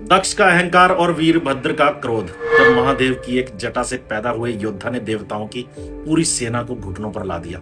दक्ष का अहंकार और वीरभद्र का क्रोध। जब महादेव की एक जटा से पैदा हुए योद्धा ने देवताओं की पूरी सेना को घुटनों पर ला दिया।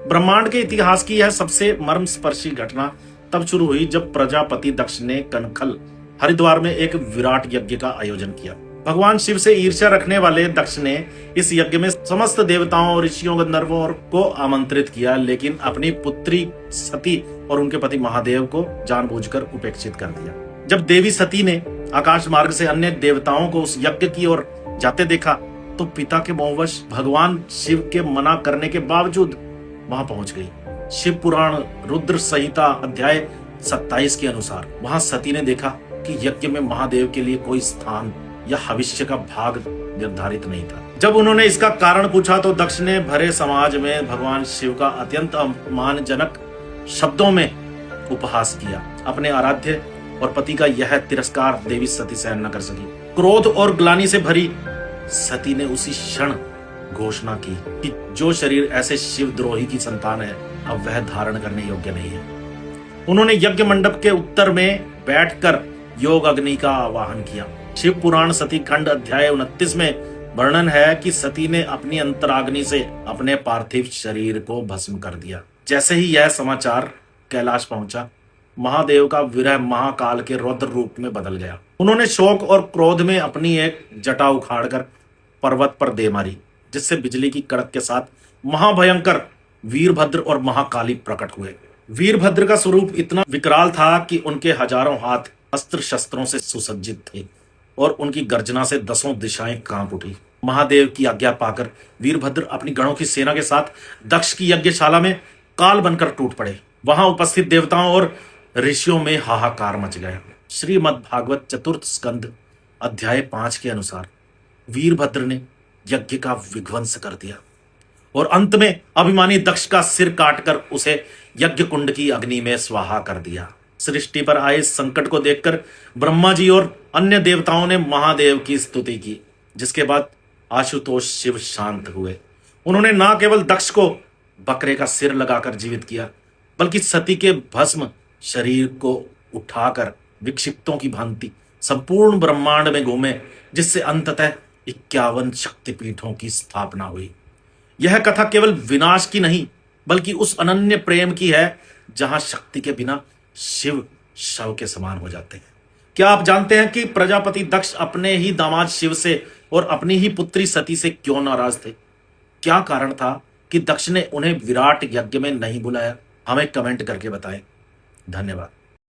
ब्रह्मांड के इतिहास की यह सबसे मर्मस्पर्शी घटना तब शुरू हुई जब प्रजापति दक्ष ने कनखल हरिद्वार में एक विराट यज्ञ का आयोजन किया। भगवान शिव से ईर्ष्या रखने वाले दक्ष ने इस यज्ञ में समस्त देवताओं, ऋषियों, गंधर्वों को आमंत्रित किया, लेकिन अपनी पुत्री सती और उनके पति महादेव को जानबूझकर उपेक्षित कर दिया। जब देवी सती ने आकाश मार्ग से अन्य देवताओं को उस यज्ञ की ओर जाते देखा तो पिता के मोहवश भगवान शिव के मना करने के बावजूद वहां पहुंच गई। शिव पुराण रुद्र संहिता अध्याय 27 के अनुसार वहां सती ने देखा कि यज्ञ में महादेव के लिए कोई स्थान या भविष्य का भाग निर्धारित नहीं था। जब उन्होंने इसका कारण पूछा तो दक्ष ने भरे समाज में भगवान शिव का अत्यंत अपमानजनक शब्दों में उपहास किया। अपने आराध्य और पति का यह तिरस्कार देवी सती सहन न कर सकी। क्रोध और ग्लानि से भरी सती ने उसी क्षण घोषणा की कि जो शरीर ऐसे शिवद्रोही की संतान है अब वह धारण करने योग्य नहीं है। उन्होंने यज्ञ मंडप के उत्तर में बैठकर योग अग्नि का आवाहन किया। शिव पुराण सती खंड अध्याय 29 में वर्णन है कि सती ने अपनी अंतराग्नि से अपने पार्थिव शरीर को भस्म कर दिया। जैसे ही यह समाचार कैलाश पहुंचा, महादेव का विरह महाकाल के रौद्र रूप में बदल गया। उन्होंने शोक और क्रोध में अपनी एक जटा उखाड़कर पर्वत पर दे मारी, जिससे बिजली की कड़क के साथ महाभयंकर वीरभद्र और महाकाली प्रकट हुए। वीरभद्र का स्वरूप इतना विकराल था कि उनके हजारों हाथ अस्त्र शस्त्रों से सुसज्जित थे और उनकी गर्जना से 10 दिशाएं कांप उठी। महादेव की आज्ञा पाकर वीरभद्र अपनी गणों की सेना के साथ दक्ष की यज्ञशाला में काल बनकर टूट पड़े। वहां उपस्थित देवताओं और ऋषियों में हाहाकार मच गया। श्रीमद् भागवत चतुर्थ स्कंद अध्याय 5 के अनुसार वीरभद्र ने यज्ञ का विध्वंस कर दिया और अंत में अभिमानी दक्ष का सिर काटकर उसे यज्ञ कुंड की अग्नि में स्वाहा कर दिया। सृष्टि पर आए संकट को देखकर ब्रह्मा जी और अन्य देवताओं ने महादेव की स्तुति की, जिसके बाद आशुतोष शिव शांत हुए। उन्होंने न केवल दक्ष को बकरे का सिर लगाकर जीवित किया, बल्कि सती के भस्म शरीर को उठाकर विक्षिप्तों की भांति संपूर्ण ब्रह्मांड में घूमे, जिससे अंततः 51 शक्तिपीठों की स्थापना हुई। यह कथा केवल विनाश की नहीं बल्कि उस अनन्य प्रेम की है जहां शक्ति के बिना शिव शव के समान हो जाते हैं। क्या आप जानते हैं कि प्रजापति दक्ष अपने ही दामाद शिव से और अपनी ही पुत्री सती से क्यों नाराज थे? क्या कारण था कि दक्ष ने उन्हें विराट यज्ञ में नहीं बुलाया? हमें कमेंट करके बताएं। धन्यवाद।